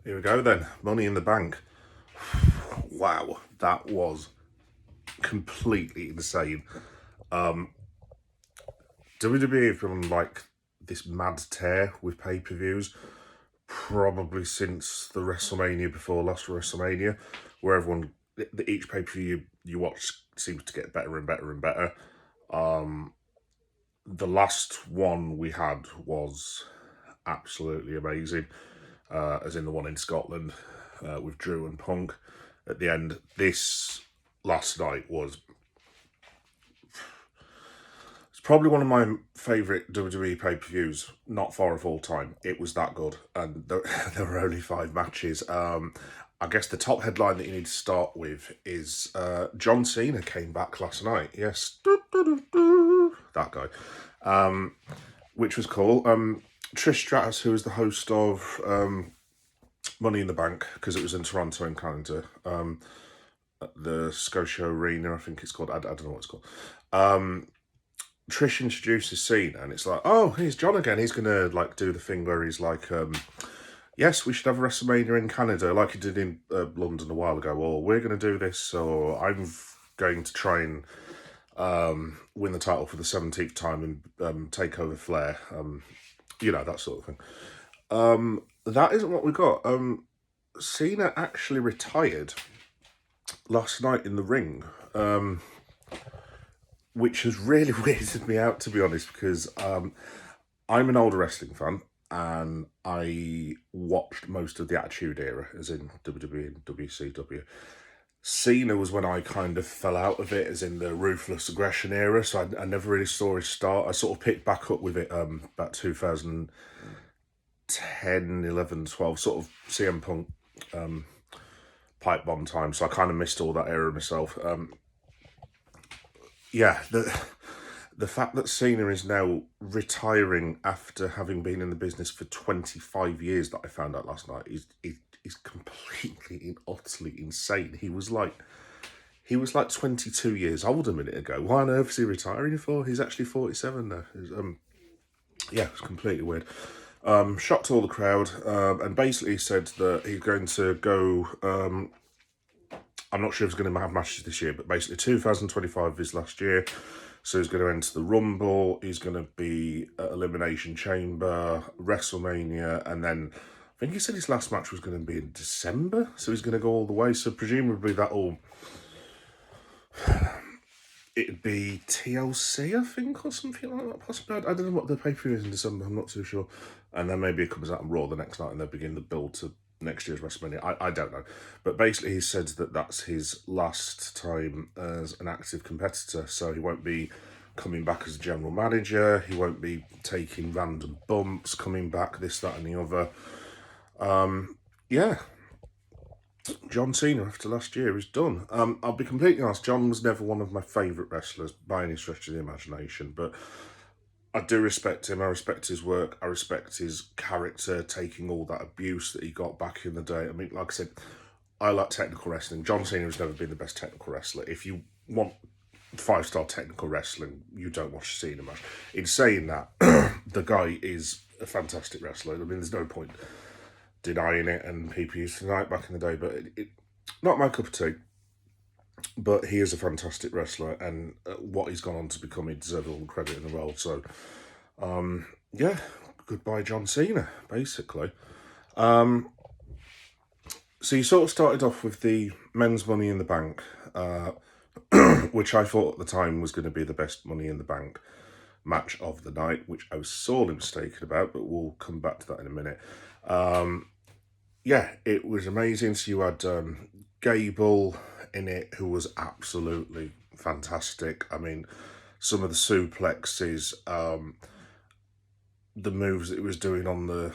Here we go then. Money in the Bank. Wow, that was completely insane. WWE have been on like this mad tear with pay-per-views, probably since the WrestleMania before last WrestleMania, where each pay-per-view you watch seems to get better and better and better. The last one we had was absolutely amazing, as in the one in Scotland with Drew and Punk at the end. This last night was it's probably one of my favourite WWE pay-per-views, not far of all time. It was that good, and there were only 5 matches. I guess the top headline that you need to start with is John Cena came back last night. Yes, that guy, which was cool. Trish Stratus, who was the host of Money in the Bank, because it was in Toronto in Canada, at the Scotia Arena, I think it's called. I don't know what it's called. Trish introduces Cena, and it's like, oh, here's John again. He's gonna like do the thing where he's like, yes, we should have a WrestleMania in Canada, like he did in London a while ago. Or we're gonna do this, or I'm going to try and win the title for the 17th time and take over Flair. That sort of thing. That isn't what we got. Cena actually retired last night in the ring, which has really weirded me out, to be honest, because I'm an older wrestling fan, and I watched most of the Attitude Era, as in WWE and WCW. Cena was when I kind of fell out of it, as in the Ruthless Aggression era, so I never really saw his start. I sort of picked back up with it about 2010, 11, 12, sort of CM Punk pipe bomb time, so I kind of missed all that era myself. The fact that Cena is now retiring after having been in the business for 25 years, that I found out last night, is completely and utterly insane. He was like 22 years old a minute ago. Why on earth is he retiring for? He's actually 47 now. It's completely weird. Shocked all the crowd, and basically said that he's going to go. I'm not sure if he's going to have matches this year, but basically 2025 is last year. So he's going to enter the Rumble, he's going to be at Elimination Chamber, WrestleMania, and then I think he said his last match was going to be in December, so he's going to go all the way. So presumably it'd be TLC, I think, or something like that, possibly. I don't know what the pay-per-view is in December, I'm not too sure. And then maybe it comes out on Raw the next night and they begin the build to next year's WrestleMania. I don't know. But basically he said that that's his last time as an active competitor, so he won't be coming back as a general manager, he won't be taking random bumps, coming back, this, that and the other. John Cena, after last year, is done. I'll be completely honest, John was never one of my favourite wrestlers by any stretch of the imagination, but I do respect him. I respect his work. I respect his character, taking all that abuse that he got back in the day. I mean, like I said, I like technical wrestling. John Cena has never been the best technical wrestler. If you want 5-star technical wrestling, you don't watch a Cena match. In saying that, the guy is a fantastic wrestler. I mean, there's no point denying it, and people used to deny it back in the day, but not my cup of tea. But he is a fantastic wrestler, and what he's gone on to become, he deserves all the credit in the world. So, goodbye John Cena, basically. So you sort of started off with the men's Money in the Bank, which I thought at the time was going to be the best Money in the Bank match of the night, which I was sorely mistaken about, but we'll come back to that in a minute. It was amazing. So you had Gable in it, who was absolutely fantastic. I mean, some of the suplexes, the moves that he was doing on the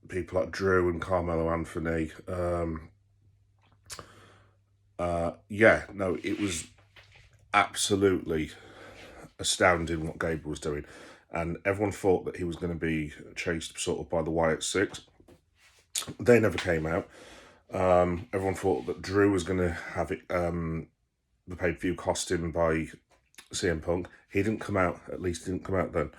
people like Drew and Carmelo Anthony. It was absolutely astounding what Gable was doing, and everyone thought that he was going to be chased sort of by the Wyatt Six. They never came out. Everyone thought that Drew was going to have it, the pay-per-view cost him by CM Punk. He didn't come out, at least he didn't come out then.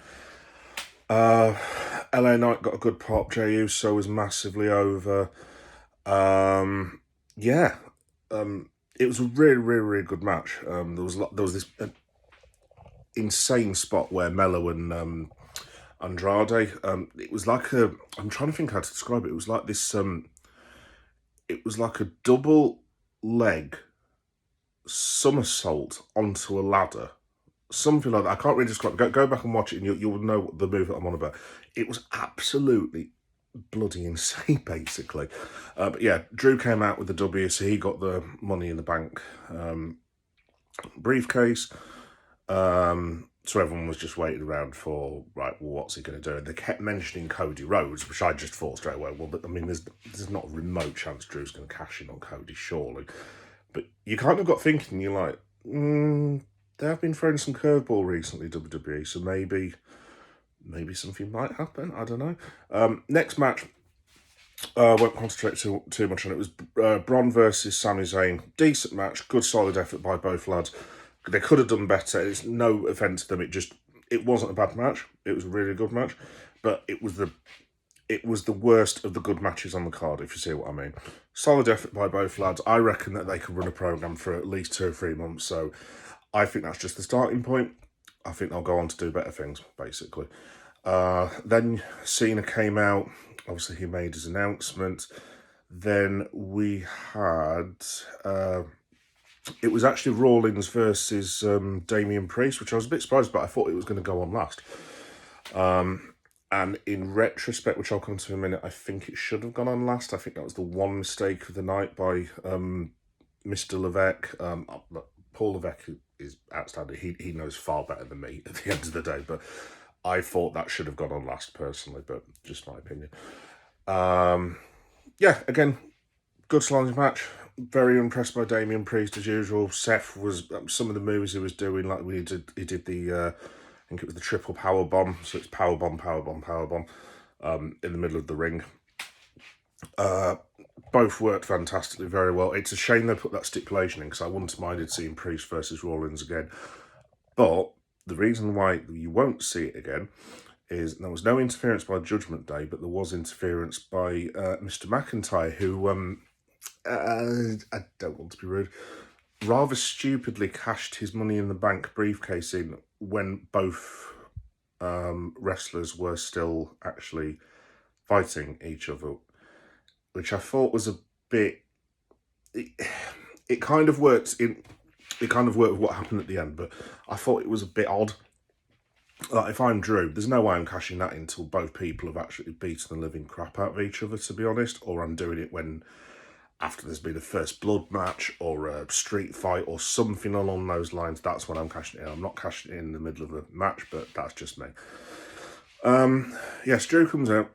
LA Knight got a good pop. Jey Uso was massively over. Yeah, it was a really, really, really good match. There was this insane spot where Mello and Andrade. It was like a. I'm trying to think how to describe it. It was like this. It was like a double leg somersault onto a ladder. Something like that. I can't really describe it. Go back and watch it and you'll know the move that I'm on about. It was absolutely bloody insane, basically. But yeah, Drew came out with the W, so he got the Money in the Bank briefcase. So everyone was just waiting around for, right, well, what's he going to do? And they kept mentioning Cody Rhodes, which I just thought straight away, well, I mean, there's not a remote chance Drew's going to cash in on Cody, surely. But you kind of got thinking, you're like, they have been throwing some curveball recently, WWE, so maybe something might happen. I don't know. Next match, won't concentrate too much on it. It was Braun versus Sami Zayn. Decent match, good solid effort by both lads. They could have done better. It's no offense to them. It wasn't a bad match. It was a really good match, but it was the worst of the good matches on the card, if you see what I mean. Solid effort by both lads. I reckon that they could run a program for at least 2 or 3 months. So I think that's just the starting point. I think they'll go on to do better things, basically. Then CENA came out. Obviously, he made his announcement. Then we had... it was actually Rawlins versus Damian Priest, which I was a bit surprised about. I thought it was going to go on last. And in retrospect, which I'll come to in a minute, I think it should have gone on last. I think that was the one mistake of the night by Mr. Levesque. Paul Levesque is outstanding. He knows far better than me at the end of the day, but I thought that should have gone on last personally, but just my opinion. Yeah, again, good sliding match. Very impressed by Damian Priest as usual. Seth was some of the moves he was doing, like he did the I think it was the triple power bomb. So it's power bomb, power bomb, power bomb in the middle of the ring. Both worked fantastically, very well. It's a shame they put that stipulation in because I wouldn't have minded seeing Priest versus Rollins again. But the reason why you won't see it again is there was no interference by Judgment Day, but there was interference by Mr. McIntyre, who, I don't want to be rude, rather stupidly cashed his Money in the Bank briefcase in when both wrestlers were still actually fighting each other, which I thought was a bit... It kind of worked with what happened at the end, but I thought it was a bit odd. Like, if I'm Drew, there's no way I'm cashing that in until both people have actually beaten the living crap out of each other, to be honest, or I'm doing it after there's been a first blood match or a street fight or something along those lines. That's when I'm cashing it in. I'm not cashing it in the middle of a match, but that's just me. Yes, Drew comes out.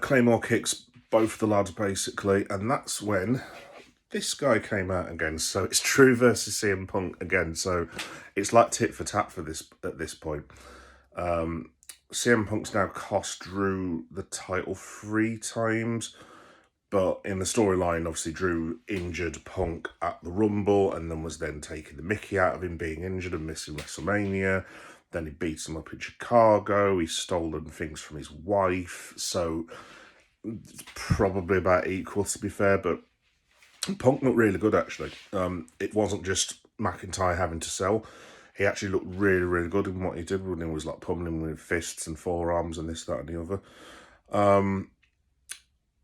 Claymore kicks both the lads, basically, and that's when this guy came out again. So it's Drew versus CM Punk again. So it's like tit for tat at this point. CM Punk's now cost Drew the title 3 times. But in the storyline, obviously, Drew injured Punk at the Rumble and then was taking the mickey out of him being injured and missing WrestleMania. Then he beats him up in Chicago. He's stolen things from his wife. So it's probably about equal, to be fair. But Punk looked really good, actually. It wasn't just McIntyre having to sell. He actually looked really, really good in what he did when he was like pummeling him with fists and forearms and this, that, and the other.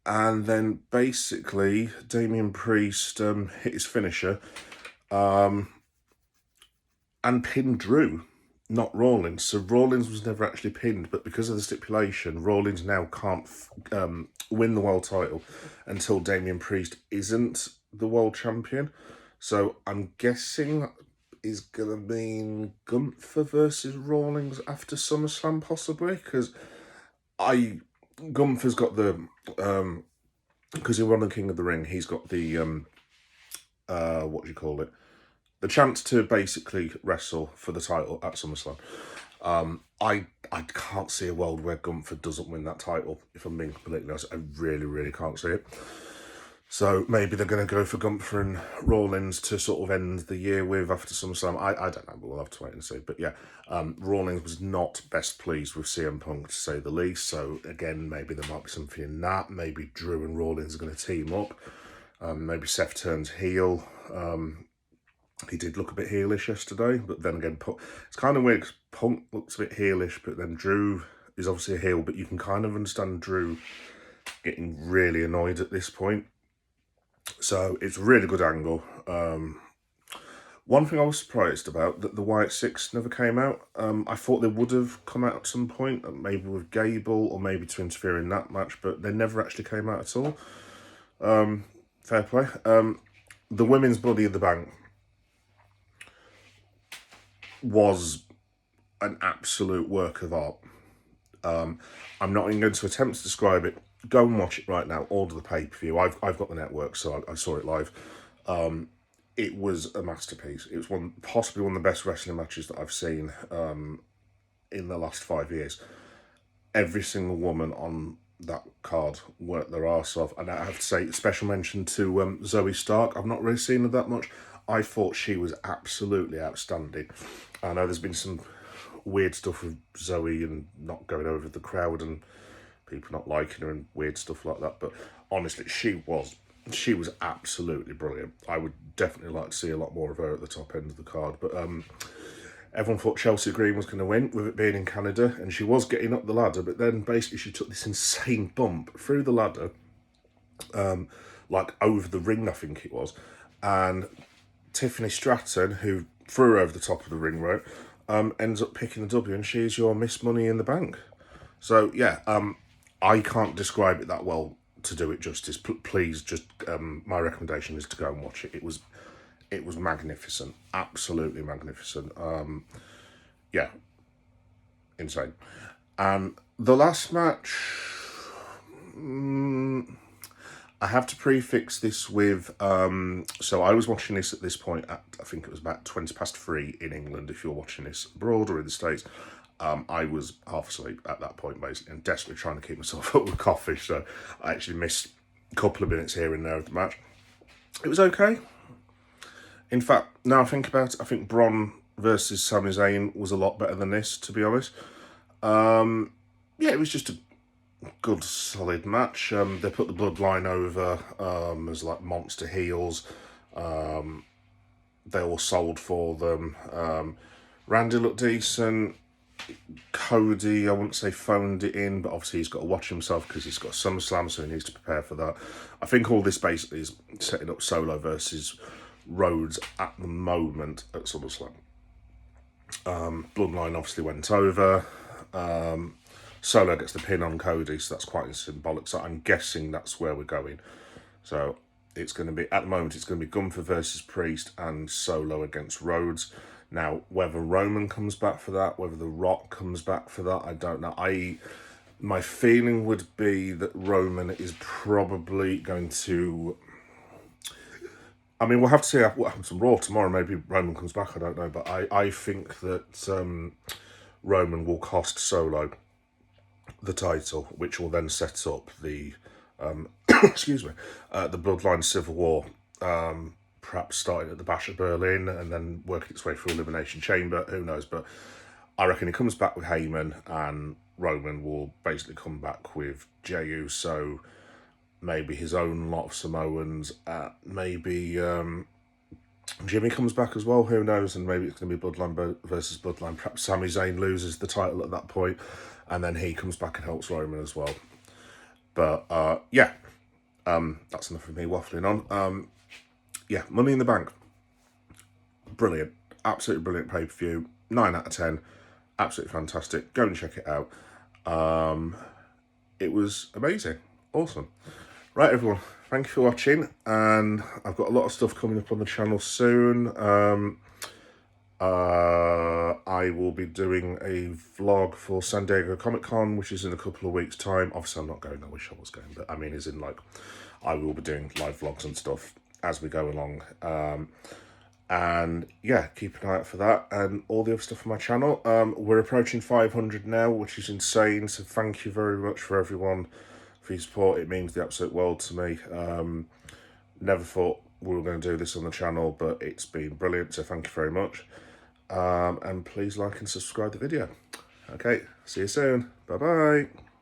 And then basically Damian Priest hit his finisher and pinned Drew, not Rawlins. So Rawlins was never actually pinned, but because of the stipulation, Rawlins now can't win the world title until Damian Priest isn't the world champion. So I'm guessing is going to mean Gunther versus Rawlins after SummerSlam, possibly, because Gunther's got the, because he won the King of the Ring, he's got the, what do you call it? The chance to basically wrestle for the title at SummerSlam. I can't see a world where Gunther doesn't win that title, if I'm being completely honest. I really, really can't see it. So maybe they're going to go for Gunther and Rawlins to sort of end the year with after SummerSlam. I don't know, but we'll have to wait and see. But yeah, Rawlins was not best pleased with CM Punk, to say the least. So again, maybe there might be something in that. Maybe Drew and Rawlins are going to team up. Maybe Seth turns heel. He did look a bit heelish yesterday, but then again, it's kind of weird because Punk looks a bit heelish, but then Drew is obviously a heel, but you can kind of understand Drew getting really annoyed at this point. So it's a really good angle. One thing I was surprised about, that the Wyatt Six never came out. I thought they would have come out at some point, maybe with Gable or maybe to interfere in that match, but they never actually came out at all. Fair play. The women's Bloody in the Bank was an absolute work of art. I'm not even going to attempt to describe it. Go and watch it right now. Order the pay-per-view. I've got the network, so I saw it live. It was a masterpiece. It was possibly one of the best wrestling matches that I've seen in the last 5 years. Every single woman on that card worked their arse off, and I have to say, special mention to Zoe Stark. I've not really seen her that much. I thought she was absolutely outstanding. I know there's been some weird stuff with Zoe and not going over the crowd and people not liking her and weird stuff like that, but honestly, she was absolutely brilliant. I would definitely like to see a lot more of her at the top end of the card, but everyone thought Chelsea Green was going to win with it being in Canada, and she was getting up the ladder, but then basically she took this insane bump through the ladder, like over the ring, I think it was, and Tiffany Stratton, who threw her over the top of the ring rope, ends up picking the W, and she's your Miss Money in the Bank. So yeah, I can't describe it that well to do it justice. Please, just my recommendation is to go and watch it. It was magnificent, absolutely magnificent. Yeah, insane. And the last match, I have to prefix this with, so I was watching this at this point at, I think it was about 3:20 in England, if you're watching this abroad or in the States. I was half asleep at that point, basically, and desperately trying to keep myself up with coffee, so I actually missed a couple of minutes here and there of the match. It was okay. In fact, now I think about it, I think Braun versus Sami Zayn was a lot better than this, to be honest. Yeah, it was just a good, solid match. They put the Bloodline over as like monster heels. They all sold for them. Randy looked decent. Cody, I wouldn't say phoned it in, but obviously he's got to watch himself because he's got SummerSlam, so he needs to prepare for that. I think all this basically is setting up Solo versus Rhodes at the moment at SummerSlam. Bloodline obviously went over. Solo gets the pin on Cody, so that's quite symbolic. So I'm guessing that's where we're going. So it's going to be, at the moment, it's going to be Gunther versus Priest and Solo against Rhodes. Now, whether Roman comes back for that, whether The Rock comes back for that, I don't know. My feeling would be that Roman is probably going to... I mean, we'll have to see what happens on Raw tomorrow. Maybe Roman comes back, I don't know. But I think that Roman will cost Solo the title, which will then set up the... excuse me, the Bloodline Civil War, perhaps starting at the Bash of Berlin and then working its way through Elimination Chamber, who knows, but I reckon he comes back with Heyman and Roman will basically come back with Jey Uso, maybe his own lot of Samoans, maybe Jimmy comes back as well, who knows, and maybe it's going to be Bloodline versus Bloodline, perhaps Sami Zayn loses the title at that point, and then he comes back and helps Roman as well. But yeah, that's enough of me waffling on. Yeah, Money in the Bank. Brilliant. Absolutely brilliant pay-per-view. 9 out of 10. Absolutely fantastic. Go and check it out. It was amazing. Awesome. Right, everyone. Thank you for watching. And I've got a lot of stuff coming up on the channel soon. I will be doing a vlog for San Diego Comic-Con, which is in a couple of weeks' time. Obviously, I'm not going. I wish I was going. But, I mean, as in, like, I will be doing live vlogs and stuff as we go along. And, yeah, keep an eye out for that and all the other stuff on my channel. We're approaching 500 now, which is insane. So thank you very much for everyone for your support. It means the absolute world to me. Never thought we were going to do this on the channel, but it's been brilliant, so thank you very much. And please like and subscribe the video. Okay, see you soon. Bye-bye.